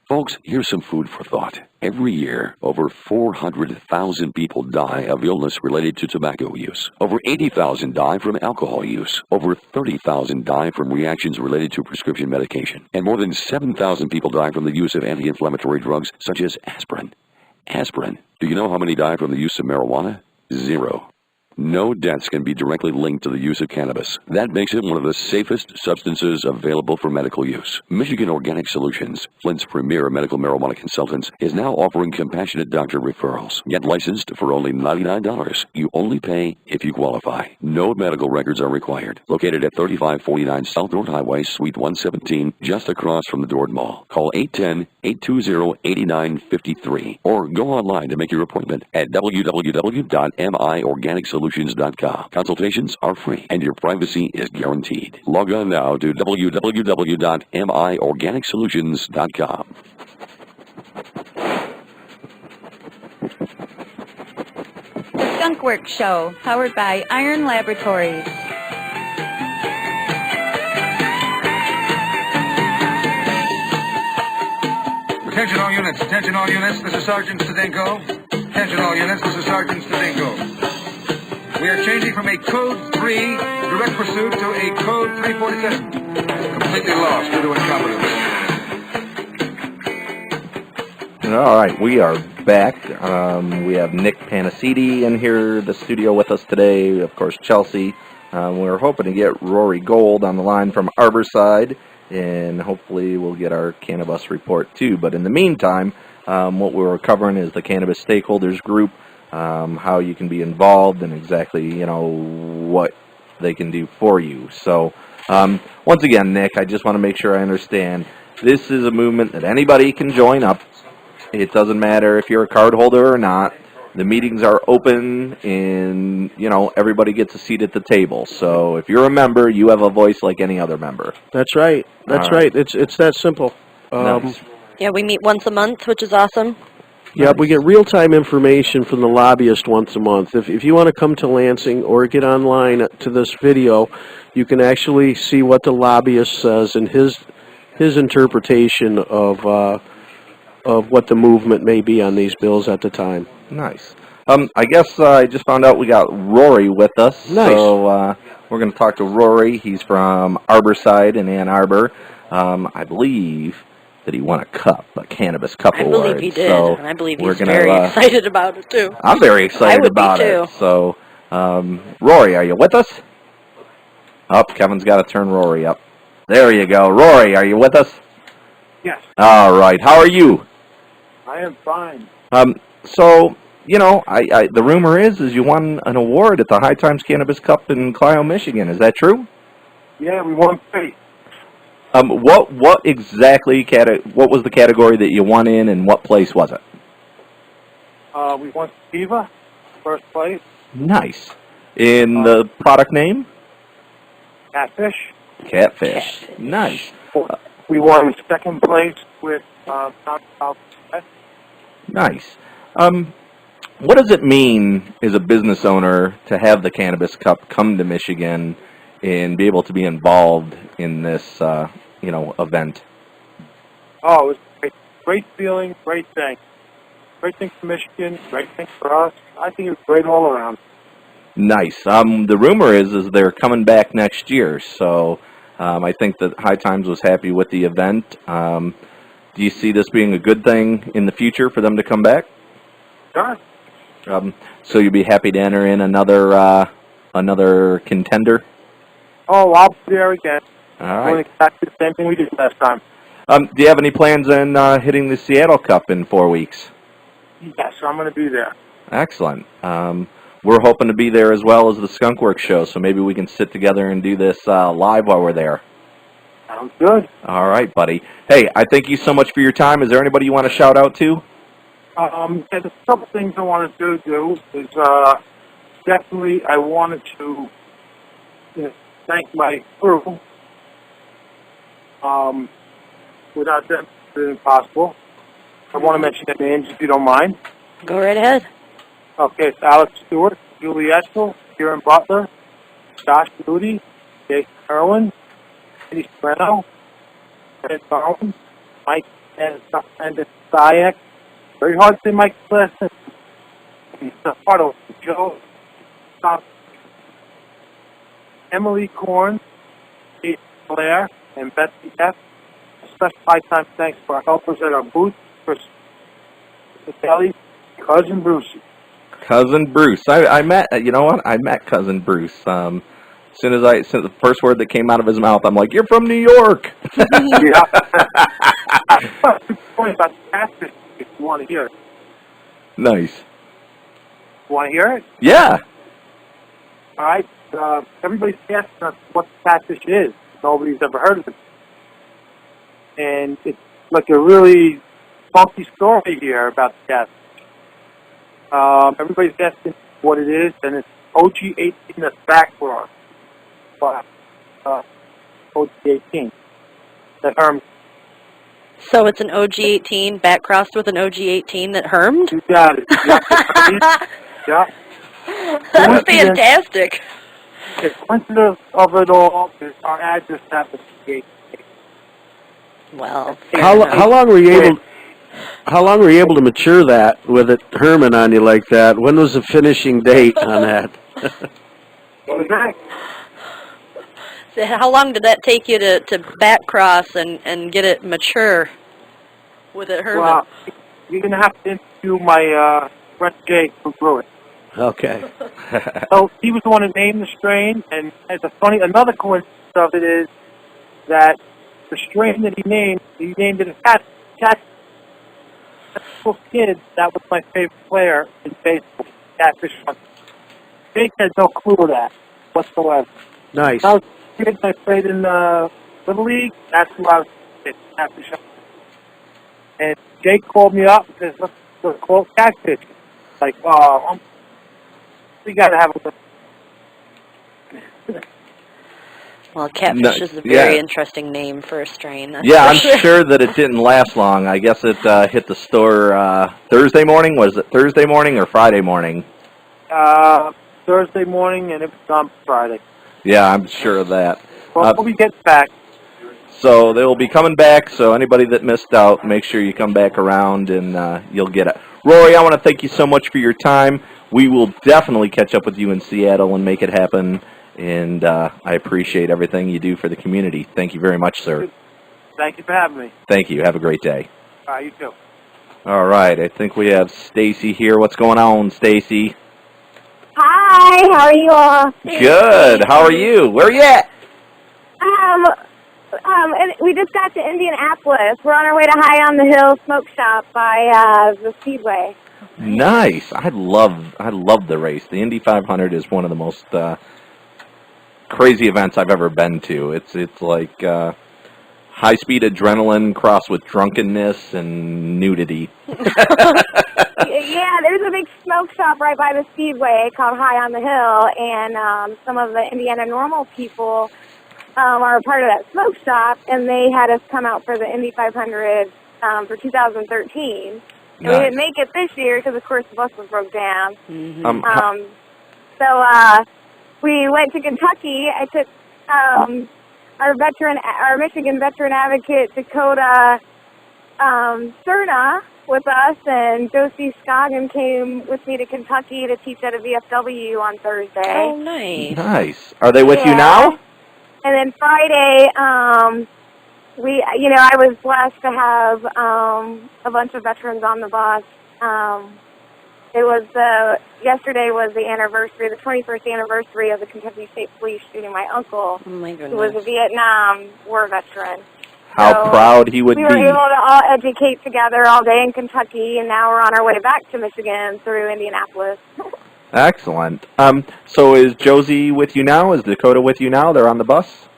Folks, here's some food for thought. Every year, over 400,000 people die of illness related to tobacco use. Over 80,000 die from alcohol use. Over 30,000 die from reactions related to prescription medication. And more than 7,000 people die from the use of anti-inflammatory drugs such as aspirin. Aspirin. Do you know how many die from the use of marijuana? 0. No deaths can be directly linked to the use of cannabis. That makes it one of the safest substances available for medical use. Michigan Organic Solutions, Flint's premier medical marijuana consultants, is now offering compassionate doctor referrals. Get licensed for only $99. You only pay if you qualify. No medical records are required. Located at 3549 South Dort Highway, Suite 117, just across from the Dort Mall. Call 810-820-8953 or go online to make your appointment at www.miorganicsolutions.com. Consultations are free and your privacy is guaranteed. Log on now to www.miorganicsolutions.com. The Skunk Works Show, powered by Iron Laboratories. Attention all units, attention all units, this is Sergeant Stadenko. Attention all units, this is Sergeant Stadenko. We are changing from a Code 3 direct pursuit to a Code 347. Completely lost due to incompetence. All right, we are back. We have Nick-Panessidi in here, the studio with us today. Of course, Chelsea, We're hoping to get Rhory Gould on the line from Arborside, and hopefully we'll get our Cannabis report too. But in the meantime, what we're covering is the Cannabis Stakeholders Group, how you can be involved, and exactly, what they can do for you. So, once again, Nick, I just want to make sure I understand. This is a movement that anybody can join up. It doesn't matter if you're a card holder or not. The meetings are open, and, everybody gets a seat at the table. So if you're a member, you have a voice like any other member. That's right. That's right. It's that simple. Nice. Yeah, we meet once a month, which is awesome. Yeah, we get real-time information from the lobbyist once a month. If you want to come to Lansing or get online to this video, you can actually see what the lobbyist says and his interpretation of what the movement may be on these bills at the time. Nice. I guess I just found out we got Rhory with us. Nice. So we're going to talk to Rhory. He's from Arborside in Ann Arbor. I believe that he won a Cannabis Cup I award. believe he did, So and I believe we're he's gonna, very excited about it, too. I'm very excited about I would be, it. too. So, Rhory, are you with us? Oh, Kevin's got to turn Rhory up. There you go. Rhory, are you with us? Yes. All right. How are you? I am fine. So, the rumor is you won an award at the High Times Cannabis Cup in Clio, Michigan. Is that true? Yeah, we won 3. What exactly what was the category that you won in, and what place was it? We won Sativa, first place. Nice. In the product name? Catfish. Catfish. Nice. We won second place with South. Nice. What does it mean as a business owner to have the Cannabis Cup come to Michigan and be able to be involved in this, event? Oh, it was great. Great feeling, great thing. Great thing for Michigan, great thing for us. I think it was great all around. Nice. The rumor is they're coming back next year, so I think that High Times was happy with the event. Do you see this being a good thing in the future for them to come back? Sure. So you'd be happy to enter in another contender? Oh, I'll be there again. All right. Doing exactly the same thing we did last time. Do you have any plans on hitting the Seattle Cup in 4 weeks? Yes, I'm going to be there. Excellent. We're hoping to be there as well as the Skunk Works show, so maybe we can sit together and do this live while we're there. Sounds good. All right, buddy. Hey, I thank you so much for your time. Is there anybody you want to shout out to? There's a couple things I wanted to do. Is definitely I wanted to thank my crew. Without them, it's impossible. I want to mention their names if you don't mind. Go right ahead. Okay, it's Alex Stewart, Julie Eschel, Kieran Butler, Josh Moody, Jason Irwin, Eddie Sereno, Ed Bones, Mike and Sayek. Very hard to say Mike's last name. He's a part of Joe, Emily Korn, Kate Blair, and Betsy F. A special high-time thanks to our helpers at our booth, Chris Kelly, Cousin Bruce. Cousin Bruce. I met, I met Cousin Bruce. As soon as the first word that came out of his mouth, I'm like, you're from New York. Yeah. Point about the catfish, if you want to hear it. Nice. You want to hear it? Yeah. All right. Everybody's asking us what the catfish is. Nobody's ever heard of it. And it's like a really funky story here about the catfish. Everybody's asking what it is, and it's OG-18 that's back for us. But OG-18. That hermed. So it's an OG-18 back crossed with an OG-18 that hermed? You got it. Yeah. That's fantastic. The coincidence of it all is our address happens to be 18. Well, how long were you able to mature that with it herming on you like that? When was the finishing date on that? What was that? So how long did that take you to back cross and get it mature with it herming? Well, you're going to have to interview my friend Jake who grew it. Okay. So he was the one who named the strain, and it's another coincidence of it is that the strain that he named it a cat. Little kid, that was my favorite player in baseball, catfish. Jake had no clue of that whatsoever. Nice. I was a kid, I played in Little League. That's who I was catfish. And Jake called me up and says, let's call catfish. Like, we got to have a... Well, catfish is a very interesting name for a strain. Yeah, I'm sure that it didn't last long. I guess it hit the store Thursday morning. Was it Thursday morning or Friday morning? Thursday morning, and it was gone Friday. Yeah, I'm sure of that. Well, we'll be getting back. So they will be coming back, so anybody that missed out, make sure you come back around and you'll get it. Rhory, I want to thank you so much for your time. We will definitely catch up with you in Seattle and make it happen. And I appreciate everything you do for the community. Thank you very much, sir. Thank you for having me. Thank you. Have a great day. You too. All right. I think we have Stacey here. What's going on, Stacey? Hi. How are you all? Good. How are you? Where are you at? And we just got to Indianapolis. We're on our way to High on the Hill Smoke Shop by the Speedway. Nice. I love the race. The Indy 500 is one of the most crazy events I've ever been to. It's like high-speed adrenaline crossed with drunkenness and nudity. Yeah, there's a big smoke shop right by the Speedway called High on the Hill, and some of the Indiana Normal people are a part of that smoke shop, and they had us come out for the Indy 500 for 2013. And we didn't make it this year because, of course, the bus was broke down. So we went to Kentucky. I took our Michigan veteran advocate, Dakota Cerna, with us, and Josie Scoggin came with me to Kentucky to teach at a VFW on Thursday. Oh, nice. Nice. Are they with you now? And then Friday, I was blessed to have a bunch of veterans on the bus. Yesterday was the 21st anniversary of the Kentucky State Police shooting my uncle, oh my goodness, who was a Vietnam War veteran. How proud he would be. We were able to all educate together all day in Kentucky, and now we're on our way back to Michigan through Indianapolis. Excellent. So is Josie with you now? Is Dakota with you now? They're on the bus?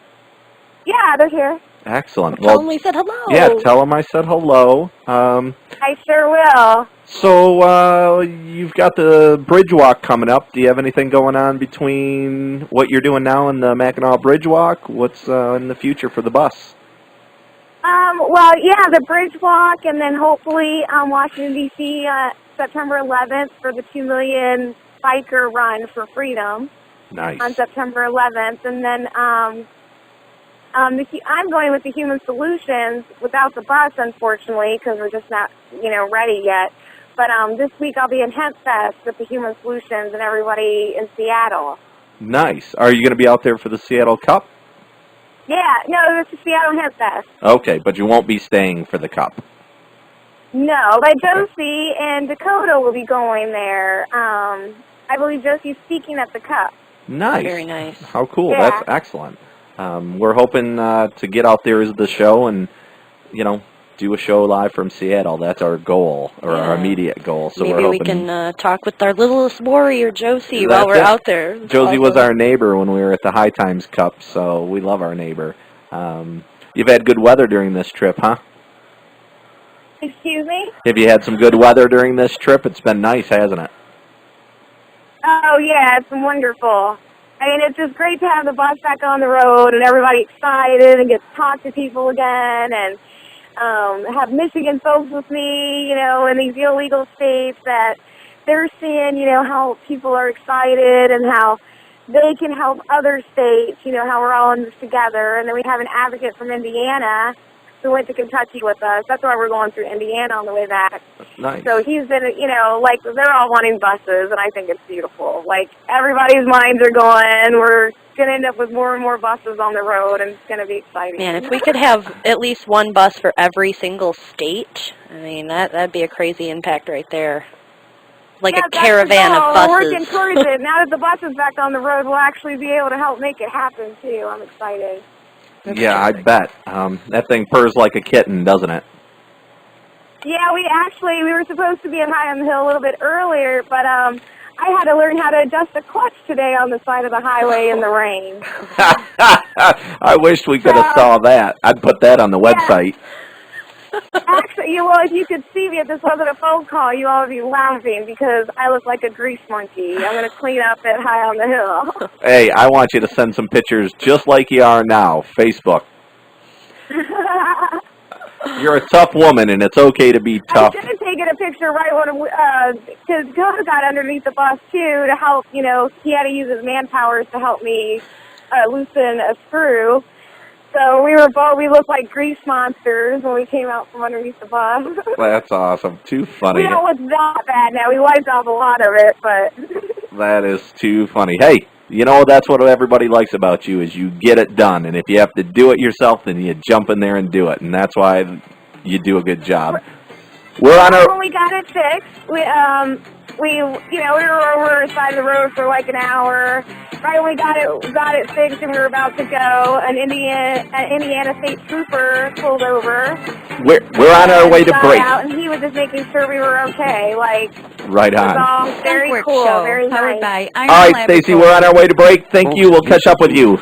Yeah, they're here. Excellent. Tell them we said hello. Yeah, tell them I said hello. I sure will. So you've got the bridge walk coming up. Do you have anything going on between what you're doing now and the Mackinac Bridge Walk? What's in the future for the bus? Well, yeah, the bridge walk, and then hopefully Washington, D.C. September 11th for the 2 million biker run for freedom. Nice. On September 11th. And then I'm going with the Human Solutions without the bus, unfortunately, because we're just not, ready yet. But this week I'll be in Hemp Fest with the Human Solutions and everybody in Seattle. Nice. Are you going to be out there for the Seattle Cup? Yeah, no, it's the Seattle Hemp Fest. Okay, but you won't be staying for the Cup. No, but Josie and Dakota will be going there. I believe Josie's speaking at the Cup. Nice. Very nice. How cool. Yeah. That's excellent. We're hoping to get out there as the show and, do a show live from Seattle. That's our goal, or our immediate goal. So maybe we're hoping we can talk with our littlest warrior, Josie, while we're out there. Josie was our neighbor when we were at the High Times Cup, so we love our neighbor. You've had good weather during this trip, huh? Excuse me? Have you had some good weather during this trip? It's been nice, hasn't it? Oh, yeah, it's been wonderful. I mean, it's just great to have the bus back on the road and everybody excited and get to talk to people again and have Michigan folks with me, in these illegal states that they're seeing, how people are excited and how they can help other states, how we're all in this together. And then we have an advocate from Indiana who went to Kentucky with us. That's why we're going through Indiana on the way back. Nice. So he's been, they're all wanting buses, and I think it's beautiful. Everybody's minds are going. We're going to end up with more and more buses on the road, and it's going to be exciting. Man, if we could have at least one bus for every single state, I mean, that'd be a crazy impact right there. like yeah, a caravan of buses. We're working towards it. Now that the bus is back on the road, we'll actually be able to help make it happen, too. I'm excited. Yeah, I bet. That thing purrs like a kitten, doesn't it? Yeah, we were supposed to be in High on the Hill a little bit earlier, but I had to learn how to adjust the clutch today on the side of the highway in the rain. I wished we could have saw that. I'd put that on the website. Actually, if you could see me if this wasn't a phone call, you all would be laughing because I look like a grease monkey. I'm going to clean up at High on the Hill. Hey, I want you to send some pictures just like you are now, Facebook. You're a tough woman, and it's okay to be tough. I should have taken a picture right when, because Gould got underneath the bus, too, to help, he had to use his manpowers to help me loosen a screw. So we looked like grease monsters when we came out from underneath the bus. That's awesome. Too funny. We don't look that bad now. We wiped off a lot of it, but... That is too funny. Hey, that's what everybody likes about you is you get it done. And if you have to do it yourself, then you jump in there and do it. And that's why you do a good job. We're on our... When we got it fixed, we were over the side of the road for like an hour. Right when we got it fixed and we were about to go, an Indiana State Trooper pulled over. We're on our way to break. Out, and he was just making sure we were okay. Right on. It was all very cool, very nice. All right, Stacey, we're on our way to break. Thank you. We'll catch up with you.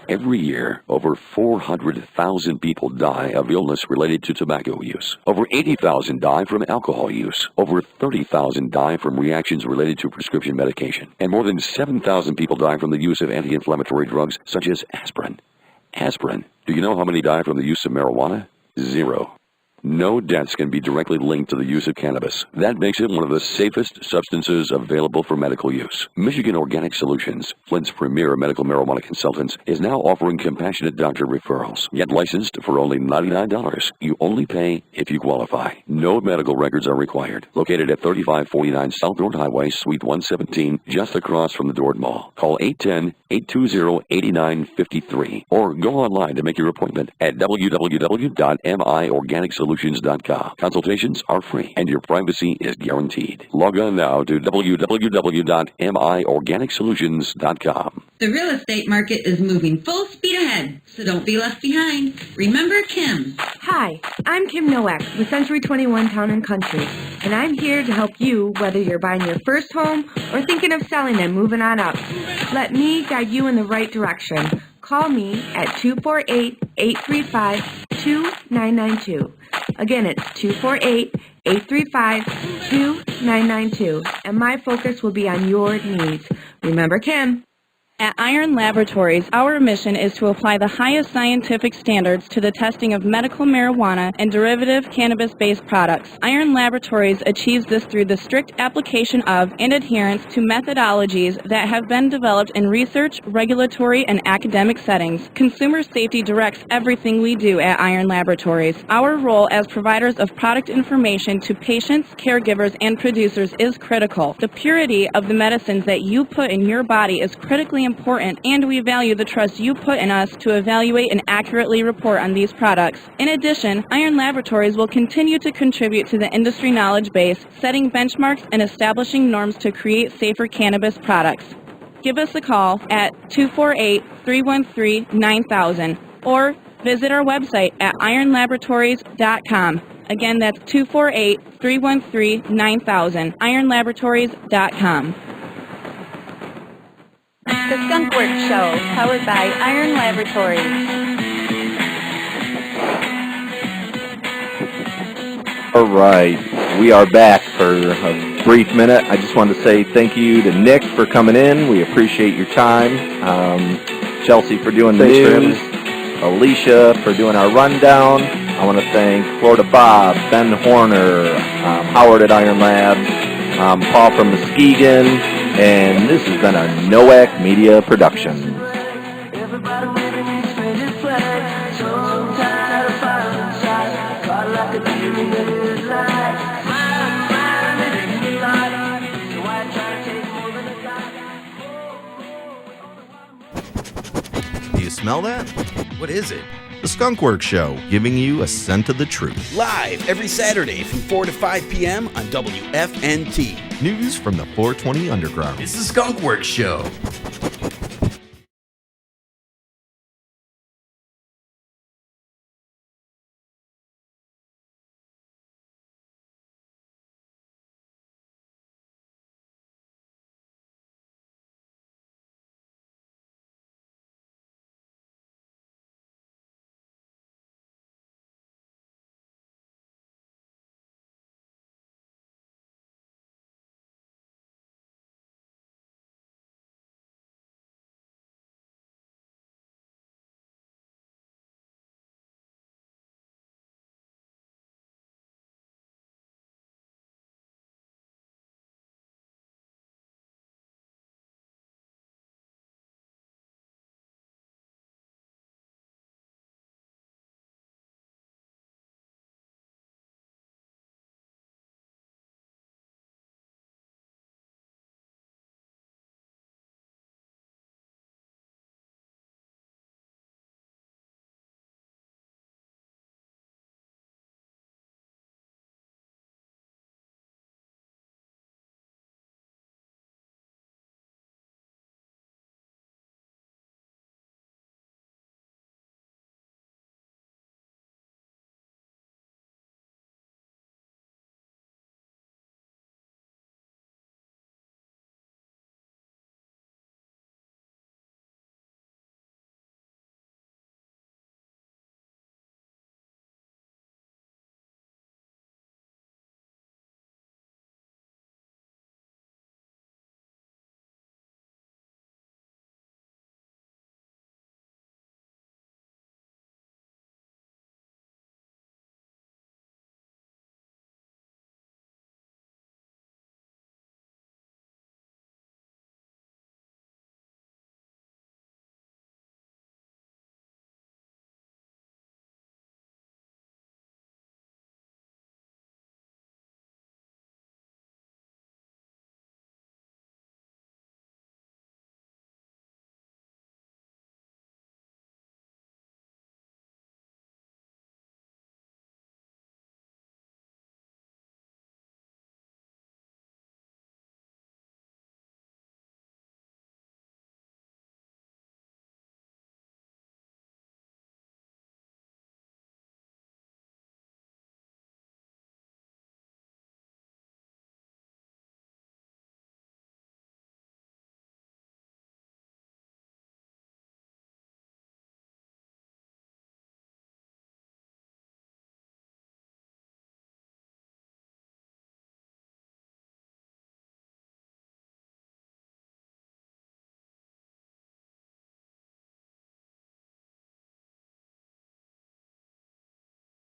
Every year, over 400,000 people die of illness related to tobacco use. Over 80,000 die from alcohol use. Over 30,000 die from reactions related to prescription medication. And more than 7,000 people die from the use of anti-inflammatory drugs such as aspirin. Aspirin. Do you know how many die from the use of marijuana? 0. No deaths can be directly linked to the use of cannabis. That makes it one of the safest substances available for medical use. Michigan Organic Solutions, Flint's premier medical marijuana consultants, is now offering compassionate doctor referrals. Get licensed for only $99. You only pay if you qualify. No medical records are required. Located at 3549 South Road Highway, Suite 117, just across from the Dord Mall. Call 810-820-8953 or go online to make your appointment at www.miorganicsolutions.com. Consultations are free and your privacy is guaranteed. Log on now to www.miorganicsolutions.com. The real estate market is moving full speed ahead, so don't be left behind. Remember Kim. Hi, I'm Kim Nowak with Century 21 Town and Country, and I'm here to help you whether you're buying your first home or thinking of selling and moving on up. Let me guide you in the right direction. Call me at 248-835-2992. Again, it's 248-835-2992, and my focus will be on your needs. Remember Kim. At Iron Laboratories, our mission is to apply the highest scientific standards to the testing of medical marijuana and derivative cannabis-based products. Iron Laboratories achieves this through the strict application of and adherence to methodologies that have been developed in research, regulatory, and academic settings. Consumer safety directs everything we do at Iron Laboratories. Our role as providers of product information to patients, caregivers, and producers is critical. The purity of the medicines that you put in your body is critically important, and we value the trust you put in us to evaluate and accurately report on these products. In addition, Iron Laboratories will continue to contribute to the industry knowledge base, setting benchmarks and establishing norms to create safer cannabis products. Give us a call at 248-313-9000 or visit our website at ironlaboratories.com. Again, that's 248-313-9000, ironlaboratories.com. The Skunk Works Show, powered by Iron Laboratories. All right, we are back for a brief minute. I just wanted to say thank you to Nick for coming in. We appreciate your time. Chelsea for doing the news. Alicia for doing our rundown. I want to thank Florida Bob, Ben Horner, Howard at Iron Labs, Paul from Muskegon, and this has been a NOAC Media production. Do you smell that? What is it? The Skunk Works Show, giving you a scent of the truth. Live every Saturday from 4 to 5 p.m. on WFNT. News from the 420 Underground. It's the Skunk Works Show.